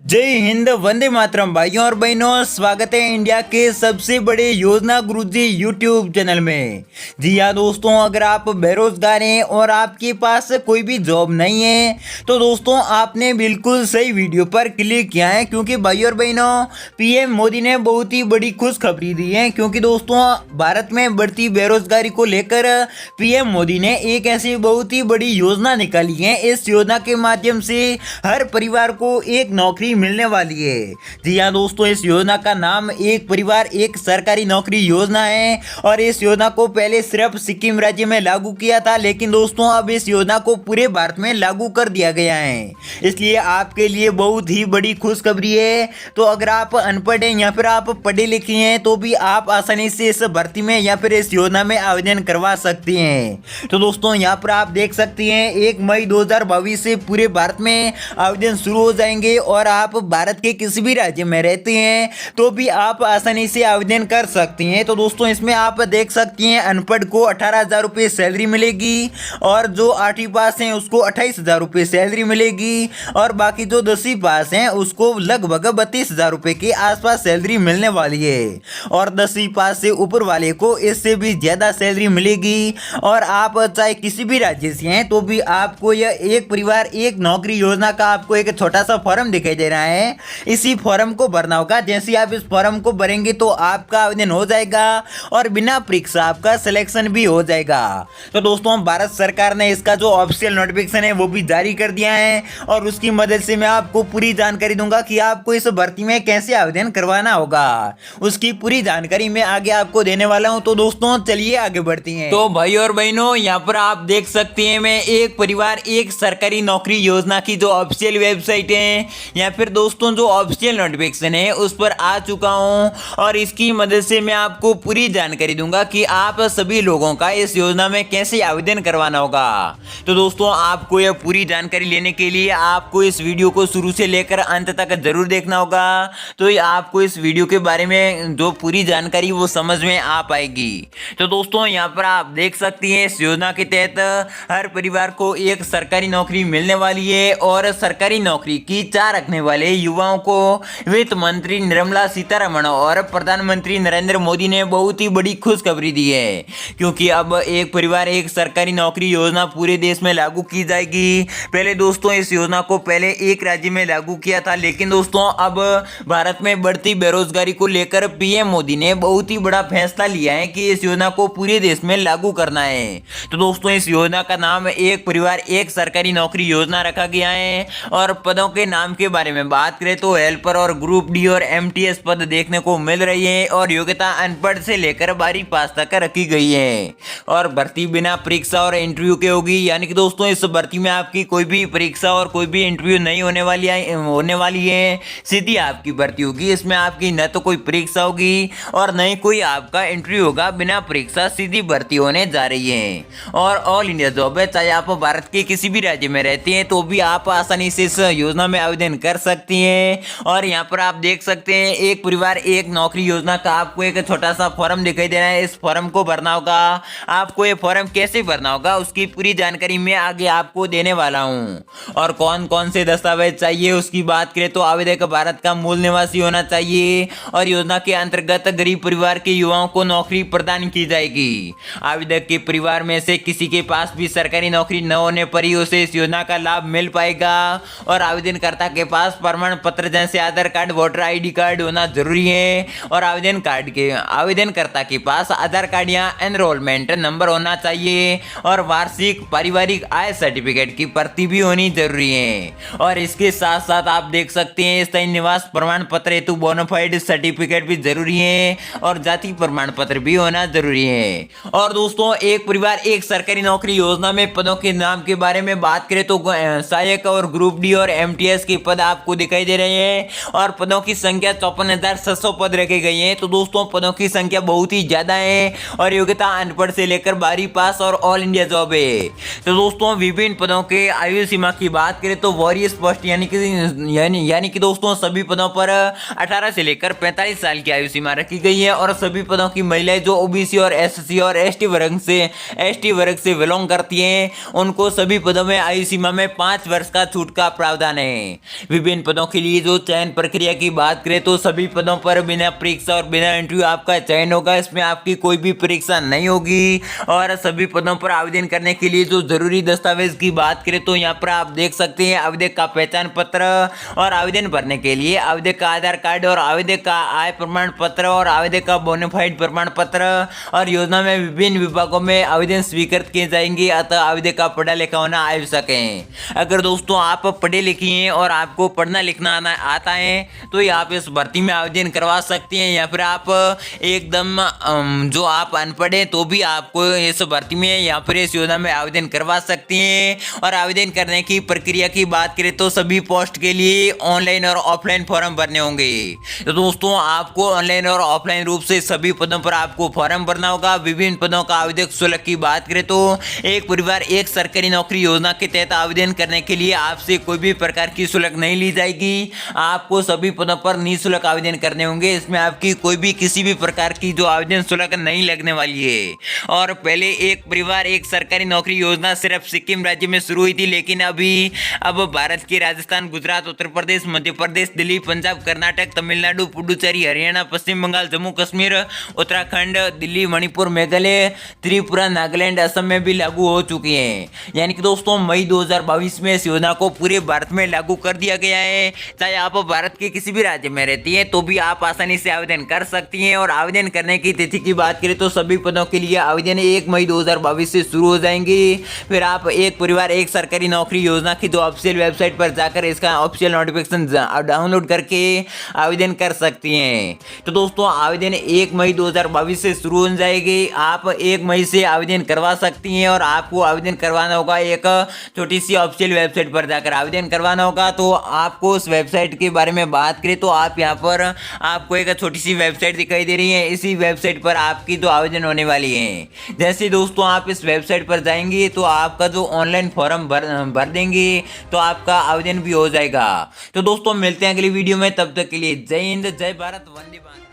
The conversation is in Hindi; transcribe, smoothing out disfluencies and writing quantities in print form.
जय हिंद, वंदे मातरम। भाइयों और बहनों, स्वागत है इंडिया के सबसे बड़े योजना गुरुजी यूट्यूब चैनल में। जी हाँ दोस्तों, अगर आप बेरोजगार हैं और आपके पास कोई भी जॉब नहीं है तो दोस्तों आपने बिल्कुल सही वीडियो पर क्लिक किया है, क्योंकि भाइयों और बहनों पीएम मोदी ने बहुत ही बड़ी खुशखबरी दी है। क्योंकि दोस्तों भारत में बढ़ती बेरोजगारी को लेकर पीएम मोदी ने एक ऐसी बहुत ही बड़ी योजना निकाली है। इस योजना के माध्यम से हर परिवार को एक नौकरी मिलने वाली है। जी हाँ दोस्तों, इस योजना का नाम एक परिवार एक सरकारी नौकरी योजना है और इस योजना को पहले सिर्फ सिक्किम राज्य में लागू किया था, लेकिन दोस्तों अब इस योजना को पूरे भारत में लागू कर दिया गया है। इसलिए आपके लिए बहुत ही बड़ी खुशखबरी है। तो अगर आप अनपढ़ हैं या फिर आप पढ़े लिखे हैं तो भी आप आसानी से इस भर्ती में या फिर इस योजना में आवेदन करवा सकते हैं। तो दोस्तों यहाँ पर आप देख सकते हैं 1 मई 2022 से पूरे भारत में आवेदन शुरू हो जाएंगे और आप भारत के किसी भी राज्य में रहते हैं तो भी आप आसानी से आवेदन कर सकते हैं। तो दोस्तों इसमें आप देख सकते हैं अनपढ़ को 18,000 रुपये सैलरी मिलेगी और जो 8वीं पास हैं उसको 28,000 रुपये सैलरी मिलेगी और बाकी जो 10वीं पास हैं उसको लगभग 32,000 रुपये के आसपास सैलरी मिलने वाली है और 10वीं पास से ऊपर वाले को इससे भी ज़्यादा सैलरी मिलेगी। और आप चाहे किसी भी राज्य से हैं तो भी आपको यह एक परिवार एक नौकरी योजना का आपको एक छोटा सा फॉर्म दिखाई दे रहा है। इसी फॉर्म को भरना होगा। जैसे आप इस फॉर्म को भरेंगे तो आपका आवेदन हो जाएगा और बिना परीक्षा आपका सिलेक्शन भी हो जाएगा। तो दोस्तों भारत सरकार ने इसका जो ऑफिशियल नोटिफिकेशन है वो भी जारी कर दिया है और उसकी मदद से मैं आपको पूरी जानकारी दूंगा कि आपको इस भर्ती में कैसे आवेदन करवाना होगा। उसकी पूरी जानकारी मैं आगे आपको देने वाला हूं। तो दोस्तों चलिए आगे बढ़ती हैं। तो भाई और बहनों यहाँ पर आप देख सकते हैं मैं एक परिवार एक सरकारी नौकरी योजना की जो ऑफिशियल वेबसाइट है या फिर दोस्तों जो ऑफिशियल नोटिफिकेशन है उस पर आ चुका हूं और इसकी मदद से मैं आपको पूरी जानकारी दूंगा कि आप सभी लोगों का इस योजना में कैसे आवेदन करवाना होगा। तो दोस्तों आपको यह पूरी जानकारी लेने के लिए आपको इस वीडियो को शुरू से लेकर अंत तक जरूर देखना होगा। तो आपको इस वीडियो के बारे में जो पूरी जानकारी वो समझ में आ पाएगी। तो दोस्तों यहाँ पर आप देख सकती हैं इस योजना के तहत हर परिवार को एक सरकारी नौकरी मिलने वाली है और सरकारी नौकरी की इच्छा रखने वाले युवाओं को वित्त मंत्री निर्मला सीतारमण और प्रधानमंत्री नरेंद्र मोदी ने बहुत ही बड़ी खुशखबरी दी है, क्योंकि अब एक परिवार एक सरकारी नौकरी योजना पूरे देश में लागू की जाएगी। पहले दोस्तों इस योजना को पहले एक राज्य में लागू किया था, लेकिन दोस्तों अब भारत में बढ़ती बेरोजगारी को लेकर पीएम मोदी ने बहुत ही बड़ा फैसला लिया है कि इस योजना को पूरे देश में लागू करना है। तो दोस्तों इस योजना का नाम एक परिवार एक सरकारी नौकरी योजना रखा गया है और पदों के नाम के बारे में बात करें तो हेल्पर और ग्रुप डी और एमटीएस पद देखने को मिल रही है और योग्यता अनपढ़ से लेकर 12वीं पास तक रखी गई है और भर्ती बिना परीक्षा और इंटरव्यू के होगी। यानी कि दोस्तों इस भर्ती में आपकी कोई भी परीक्षा और कोई भी इंटरव्यू नहीं होने वाली है, सीधी आपकी भर्ती होगी। इसमें आपकी न तो कोई परीक्षा होगी और न ही कोई आपका इंटरव्यू होगा, बिना परीक्षा सीधी भर्ती होने जा रही है और ऑल इंडिया जॉब है। चाहे आप भारत के किसी भी राज्य में रहते हैं तो भी आप आसानी से इस योजना में आवेदन कर सकती हैं। और यहाँ पर आप देख सकते हैं एक परिवार एक नौकरी योजना का आपको एक छोटा सा फॉर्म दिखाई दे रहा है। इस फॉर्म को भरना होगा। आपको ये फॉर्म कैसे भरना होगा उसकी पूरी जानकारी मैं आगे आपको देने वाला हूँ। और कौन कौन से दस्तावेज चाहिए उसकी बात करें तो आवेदक भारत का मूल निवासी होना चाहिए और योजना के अंतर्गत गरीब परिवार के युवाओं को नौकरी प्रदान की जाएगी। आवेदक के परिवार में से किसी के पास भी सरकारी नौकरी न होने पर ही उसे इस योजना का लाभ मिल पाएगा और आवेदनकर्ता के पास प्रमाण पत्र जैसे आधार कार्ड वोटर आईडी कार्ड होना जरूरी है और आवेदनकर्ता के पास आधार कार्ड या एनरोलमेंट नंबर होना चाहिए और वार्षिक पारिवारिक आय सर्टिफिकेट की प्रति भी होनी जरूरी है। और इसके साथ साथ आप देख सकते हैं स्थायी निवास प्रमाण पत्र हेतु बोनाफाइड सर्टिफिकेट भी जरूरी है और जाति प्रमाण पत्र भी होना जरूरी है। और दोस्तों एक परिवार एक सरकारी नौकरी योजना में पदों के नाम के बारे में बात करें तो सहायक और ग्रुप डी और एमटीएस के पद आपको दिखाई दे रहे हैं और पदों की संख्या 54,700 पद रखे गए हैं। तो दोस्तों पदों की संख्या बहुत ही ज्यादा है और योग्यता अनपढ़ से लेकर 12वीं पास और ऑल इंडिया जॉब है। तो दोस्तों विभिन्न पदों के आयु सीमा की बात करें तो वॉरियस पोस्ट यानी कि दोस्तों सभी पदों पर 18 से लेकर 45 साल की आयु सीमा रखी गई है और सभी पदों की महिलाएं जो ओबीसी और एससी और एसटी वर्ग से बिलोंग करती हैं उनको सभी पदों में आयु सीमा में 5 वर्ष का छूट का प्रावधान है। विभिन्न विभिन्न पदों के लिए जो चयन प्रक्रिया की बात करें तो सभी पदों पर बिना परीक्षा और बिना इंटरव्यू आपका चयन होगा। इसमें आपकी कोई भी परीक्षा नहीं होगी। और सभी पदों पर आवेदन करने के लिए जो जरूरी दस्तावेज की बात करें तो यहाँ पर आप देख सकते हैं आवेदक का पहचान पत्र, और आवेदन भरने के लिए आवेदक का आधार कार्ड, और आवेदक का आय प्रमाण पत्र, और आवेदक का बोनाफाइड प्रमाण पत्र। और योजना में विभिन्न विभागों में आवेदन स्वीकृत किए जाएंगे, अतः आवेदक का पढ़ा लिखा होना आवश्यक है। अगर दोस्तों आप पढ़े लिखे हैं और आपको पढ़ना लिखना आता है तो ये आप इस भर्ती में आवेदन करवा सकते हैं, या फिर आप एकदम जो आप अनपढ़ हैं तो भी आपको इस भर्ती में या फिर इस योजना में आवेदन करवा सकते हैं। और आवेदन करने की प्रक्रिया की बात करें तो सभी पोस्ट के लिए ऑनलाइन और ऑफलाइन फॉर्म भरने होंगे। तो दोस्तों आपको ऑनलाइन और ऑफलाइन रूप से सभी पदों पर आपको फॉर्म भरना होगा। विभिन्न पदों का आवेदक शुल्क की बात करें तो एक परिवार एक सरकारी नौकरी योजना के तहत आवेदन करने के लिए आपसे कोई भी प्रकार की शुल्क नहीं ली जाएगी। आपको सभी पदों पर निःशुल्क आवेदन करने होंगे। इसमें आपकी कोई भी किसी भी प्रकार की जो आवेदन शुल्क नहीं लगने वाली है। और पहले एक परिवार एक सरकारी नौकरी योजना सिर्फ सिक्किम राज्य में शुरू हुई थी, लेकिन अब भारत के राजस्थान, गुजरात, उत्तर प्रदेश, मध्य प्रदेश, दिल्ली, पंजाब, कर्नाटक, तमिलनाडु, पुडुचेरी, हरियाणा, पश्चिम बंगाल, जम्मू कश्मीर, उत्तराखंड, दिल्ली, मणिपुर, मेघालय, त्रिपुरा, नागालैंड, असम में भी लागू हो चुकी है। यानी कि दोस्तों मई 2022 में इस योजना को पूरे भारत में लागू कर दिया गया है। चाहे आप भारत के किसी भी राज्य में रहती हैं तो भी आप आसानी से आवेदन कर सकती हैं। और आवेदन करने की तिथि की बात करें तो सभी पदों के लिए आवेदन 1 मई 2022 से शुरू हो जाएंगे। फिर आप एक परिवार एक सरकारी नौकरी योजना की जो ऑफिशियल वेबसाइट पर जाकर इसका ऑफिशियल नोटिफिकेशन डाउनलोड करके आवेदन कर सकती हैं। तो दोस्तों आवेदन 1 मई 2022 से शुरू हो जाएगी। आप 1 मई से आवेदन करवा सकती हैं, और आपको आवेदन करवाना होगा एक छोटी सी ऑफिशियल वेबसाइट पर जाकर आवेदन करवाना होगा। तो आपको उस वेबसाइट के बारे में बात करें तो आप यहाँ पर आपको एक छोटी सी वेबसाइट दिखाई दे रही है। इसी वेबसाइट पर आपकी जो आवेदन होने वाली है, जैसे दोस्तों आप इस वेबसाइट पर जाएंगे तो आपका जो ऑनलाइन फॉर्म भर देंगे तो आपका आवेदन भी हो जाएगा। तो दोस्तों मिलते हैं अगली वीडियो में, तब तक के लिए जय हिंद, जय भारत, वंदे मातरम।